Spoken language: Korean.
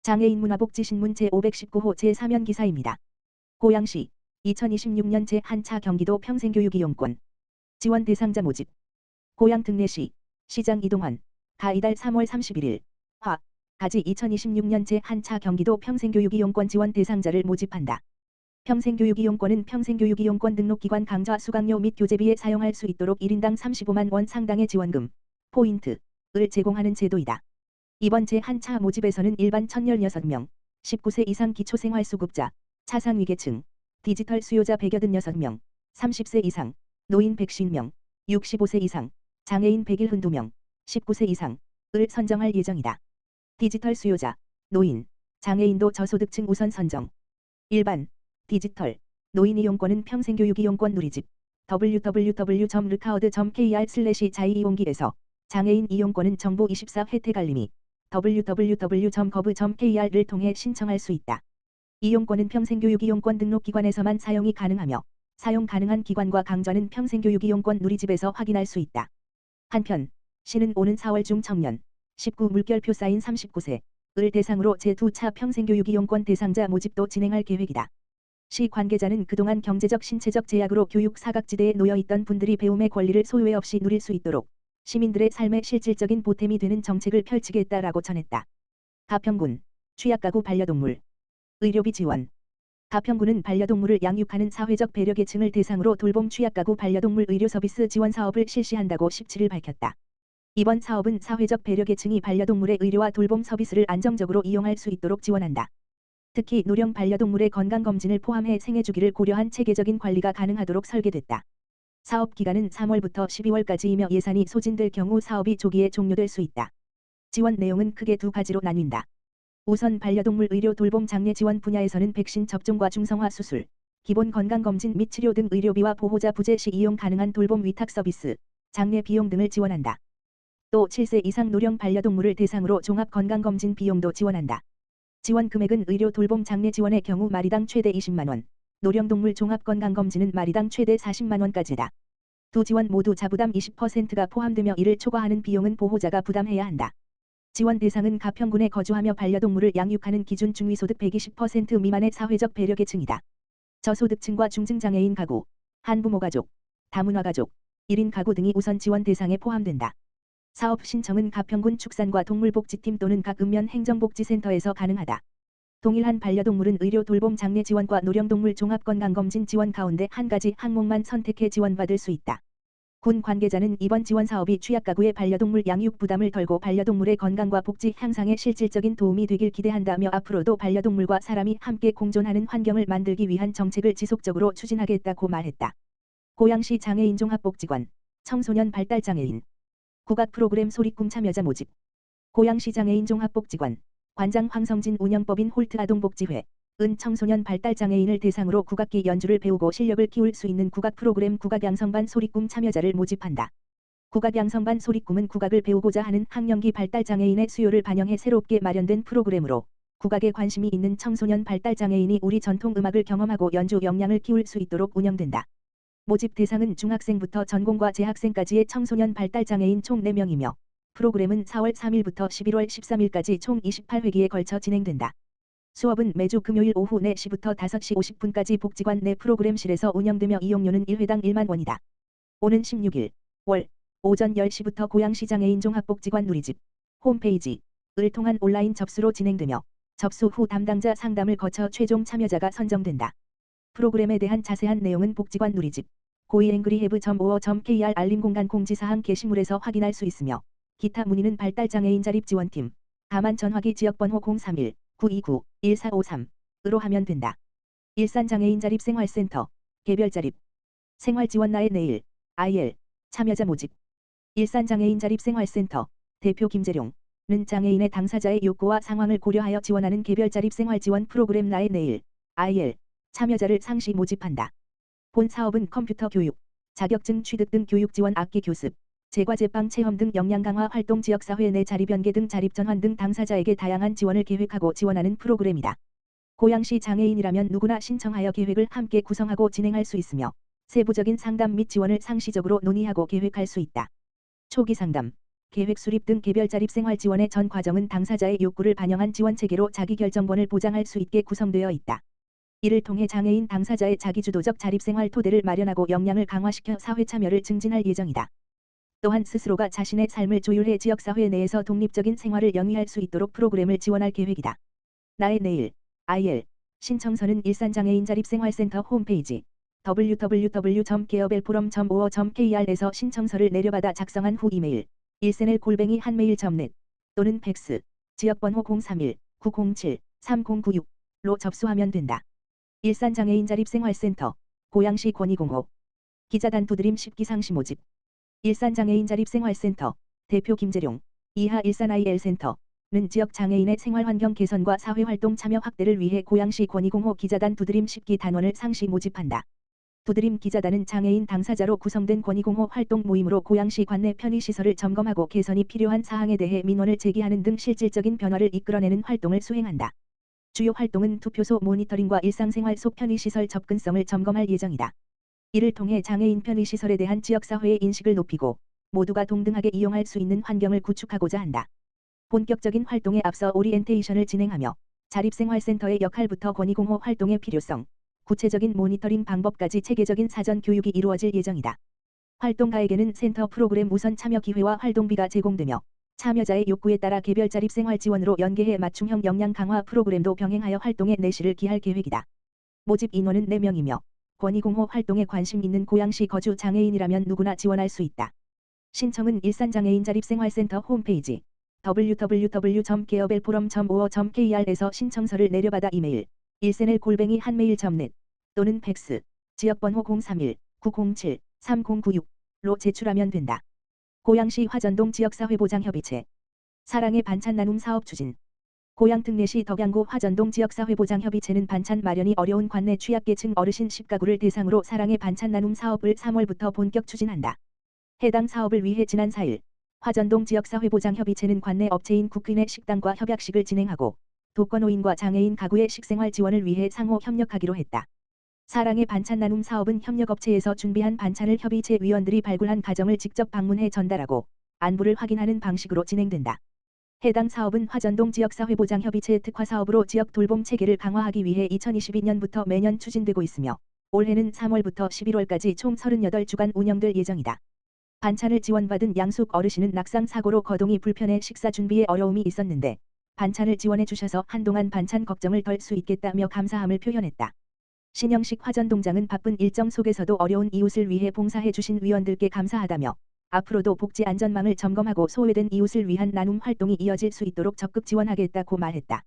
장애인 문화복지신문 제519호 제3연 기사입니다. 고양시 2026년 제1차 경기도 평생교육이용권 지원 대상자 모집. 고양 등내시 시장 이동환 가 이달 3월 31일 가지 2026년 제1차 경기도 평생교육이용권 지원 대상자를 모집한다. 평생교육이용권은 평생교육이용권 등록기관 강좌 수강료 및 교재비에 사용할 수 있도록 1인당 35만 원 상당의 지원금, 포인트를 제공하는 제도이다. 이번 제1차 모집에서는 일반 1016명, 19세 이상 기초생활수급자, 차상위계층, 디지털 수요자 186명, 30세 이상, 노인 150명, 65세 이상, 장애인 172명, 19세 이상을 선정할 예정이다. 디지털 수요자, 노인, 장애인도 저소득층 우선 선정. 일반, 디지털, 노인 이용권은 평생교육이용권 누리집 www.rkaud.kr/자이이용기에서 장애인 이용권은 정보24 혜택 알림이 www.gov.kr를 통해 신청할 수 있다. 이용권은 평생교육이용권 등록기관에서만 사용이 가능하며 사용 가능한 기관과 강좌는 평생교육이용권 누리집에서 확인할 수 있다. 한편 시는 오는 4월 중 청년 19 물결표 쌓인 39세를 대상으로 제2차 평생교육이용권 대상자 모집도 진행할 계획이다. 시 관계자는 그동안 경제적 신체적 제약으로 교육 사각지대에 놓여있던 분들이 배움의 권리를 소유의 없이 누릴 수 있도록 시민들의 삶에 실질적인 보탬이 되는 정책을 펼치겠다라고 전했다. 가평군 취약가구 반려동물 의료비 지원. 가평군은 반려동물을 양육하는 사회적 배려계층을 대상으로 돌봄 취약가구 반려동물 의료 서비스 지원 사업을 실시한다고 17일 밝혔다. 이번 사업은 사회적 배려계층이 반려동물의 의료와 돌봄 서비스를 안정적으로 이용할 수 있도록 지원한다. 특히 노령 반려동물의 건강검진을 포함해 생애주기를 고려한 체계적인 관리가 가능하도록 설계됐다. 사업 기간은 3월부터 12월까지이며 예산이 소진될 경우 사업이 조기에 종료될 수 있다. 지원 내용은 크게 두 가지로 나뉜다. 우선 반려동물 의료 돌봄 장려 지원 분야에서는 백신 접종과 중성화 수술, 기본 건강검진 및 치료 등 의료비와 보호자 부재 시 이용 가능한 돌봄 위탁 서비스, 장려 비용 등을 지원한다. 또 7세 이상 노령 반려동물을 대상으로 종합 건강검진 비용도 지원한다. 지원 금액은 의료 돌봄 장려 지원의 경우 마리당 최대 20만 원, 노령동물 종합건강검진은 마리당 최대 40만 원까지다. 두 지원 모두 자부담 20%가 포함되며 이를 초과하는 비용은 보호자가 부담해야 한다. 지원 대상은 가평군에 거주하며 반려동물을 양육하는 기준 중위소득 120% 미만의 사회적 배려계층이다. 저소득층과 중증장애인 가구, 한부모 가족, 다문화 가족, 1인 가구 등이 우선 지원 대상에 포함된다. 사업 신청은 가평군 축산과 동물복지팀 또는 각 읍면 행정복지센터에서 가능하다. 동일한 반려동물은 의료 돌봄 장려 지원과 노령동물 종합건강검진 지원 가운데 한 가지 항목만 선택해 지원받을 수 있다. 군 관계자는 이번 지원 사업이 취약가구의 반려동물 양육 부담을 덜고 반려동물의 건강과 복지 향상에 실질적인 도움이 되길 기대한다며 앞으로도 반려동물과 사람이 함께 공존하는 환경을 만들기 위한 정책을 지속적으로 추진하겠다고 말했다. 고양시 장애인 종합복지관 청소년 발달장애인 국악 프로그램 소리꿈 참여자 모집. 고양시 장애인 종합복지관 관장 황성진 운영법인 홀트 아동복지회 은 청소년 발달장애인을 대상으로 국악기 연주를 배우고 실력을 키울 수 있는 국악 프로그램 국악양성반 소리꿈 참여자를 모집한다. 국악양성반 소리꿈은 국악을 배우고자 하는 학령기 발달장애인의 수요를 반영해 새롭게 마련된 프로그램으로 국악에 관심이 있는 청소년 발달장애인이 우리 전통 음악을 경험하고 연주 역량을 키울 수 있도록 운영된다. 모집 대상은 중학생부터 전공과 재학생까지의 청소년 발달장애인 총 4명이며 프로그램은 4월 3일부터 11월 13일까지 총 28회기에 걸쳐 진행된다. 수업은 매주 금요일 오후 4시부터 5시 50분까지 복지관 내 프로그램실에서 운영되며 이용료는 1회당 1만 원이다. 오는 16일 월 오전 10시부터 고양시 장애인 종합복지관 누리집 홈페이지를 통한 온라인 접수로 진행되며 접수 후 담당자 상담을 거쳐 최종 참여자가 선정된다. 프로그램에 대한 자세한 내용은 복지관 누리집 goiangryhave.or.kr 알림공간 공지사항 게시물에서 확인할 수 있으며 기타 문의는 발달장애인 자립지원팀 다만 전화기 지역번호 031-929-1453으로 하면 된다. 일산장애인 자립생활센터 개별자립 생활지원 나의 내일 IL 참여자 모집. 일산장애인 자립생활센터 대표 김재룡은 장애인의 당사자의 욕구와 상황을 고려하여 지원하는 개별자립생활지원 프로그램 나의 내일 IL 참여자를 상시 모집한다. 본 사업은 컴퓨터 교육, 자격증 취득 등 교육 지원 악기 교습, 제과제빵 체험 등 역량 강화 활동 지역사회 내 자립연계 등 자립전환 등 당사자에게 다양한 지원을 계획하고 지원하는 프로그램이다. 고양시 장애인이라면 누구나 신청하여 계획을 함께 구성하고 진행할 수 있으며 세부적인 상담 및 지원을 상시적으로 논의하고 계획할 수 있다. 초기 상담, 계획 수립 등 개별 자립생활 지원의 전 과정은 당사자의 욕구를 반영한 지원 체계로 자기결정권을 보장할 수 있게 구성되어 있다. 이를 통해 장애인 당사자의 자기주도적 자립생활 토대를 마련하고 역량을 강화시켜 사회 참여를 증진할 예정이다. 또한 스스로가 자신의 삶을 조율해 지역사회 내에서 독립적인 생활을 영위할 수 있도록 프로그램을 지원할 계획이다. 나의 내일 IL 신청서는 일산장애인 자립생활센터 홈페이지 www.geobelforum.or.kr에서 신청서를 내려받아 작성한 후 이메일 일센엘@한메일.net 또는 팩스 지역번호 031-907-3096로 접수하면 된다. 일산장애인 자립생활센터 고양시 권익공호 기자단투드림 10기상시 모집 일산장애인 자립생활센터 대표 김재룡 이하 일산 IL센터는 지역 장애인의 생활환경 개선과 사회활동 참여 확대를 위해 고양시 권익공호 기자단 두드림 10기 단원을 상시 모집한다. 두드림 기자단은 장애인 당사자로 구성된 권익공호 활동 모임으로 고양시 관내 편의시설을 점검하고 개선이 필요한 사항에 대해 민원을 제기하는 등 실질적인 변화를 이끌어내는 활동을 수행한다. 주요 활동은 투표소 모니터링과 일상생활 속 편의시설 접근성을 점검할 예정이다. 이를 통해 장애인 편의시설에 대한 지역사회의 인식을 높이고 모두가 동등하게 이용할 수 있는 환경을 구축하고자 한다. 본격적인 활동에 앞서 오리엔테이션을 진행하며 자립생활센터의 역할부터 권익공호 활동의 필요성, 구체적인 모니터링 방법까지 체계적인 사전 교육이 이루어질 예정이다. 활동가에게는 센터 프로그램 우선 참여 기회와 활동비가 제공되며 참여자의 욕구에 따라 개별 자립생활 지원으로 연계해 맞춤형 역량 강화 프로그램도 병행하여 활동에 내실을 기할 계획이다. 모집 인원은 4명이며 권익공호 활동에 관심 있는 고양시 거주 장애인이라면 누구나 지원할 수 있다. 신청은 일산장애인 자립생활센터 홈페이지 www.geobelforum.or.kr에서 신청서를 내려받아 이메일 일센엘@한메일.net 또는 팩스 지역번호 031-907-3096로 제출하면 된다. 고양시 화전동 지역사회보장협의체 사랑의 반찬 나눔 사업 추진 고양특례시 덕양구 화전동 지역사회보장협의체는 반찬 마련이 어려운 관내 취약계층 어르신 10가구를 대상으로 사랑의 반찬 나눔 사업을 3월부터 본격 추진한다. 해당 사업을 위해 지난 4일 화전동 지역사회보장협의체는 관내 업체인 국인의 식당과 협약식을 진행하고 독거노인과 장애인 가구의 식생활 지원을 위해 상호 협력하기로 했다. 사랑의 반찬 나눔 사업은 협력업체에서 준비한 반찬을 협의체 위원들이 발굴한 가정을 직접 방문해 전달하고 안부를 확인하는 방식으로 진행된다. 해당 사업은 화전동 지역사회보장협의체 특화사업으로 지역 돌봄 체계를 강화하기 위해 2022년부터 매년 추진되고 있으며 올해는 3월부터 11월까지 총 38주간 운영될 예정이다. 반찬을 지원받은 양숙 어르신은 낙상 사고로 거동이 불편해 식사 준비에 어려움이 있었는데 반찬을 지원해 주셔서 한동안 반찬 걱정을 덜 수 있겠다며 감사함을 표현했다. 신영식 화전동장은 바쁜 일정 속에서도 어려운 이웃을 위해 봉사해 주신 위원들께 감사하다며 앞으로도 복지 안전망을 점검하고 소외된 이웃을 위한 나눔 활동이 이어질 수 있도록 적극 지원하겠다고 말했다.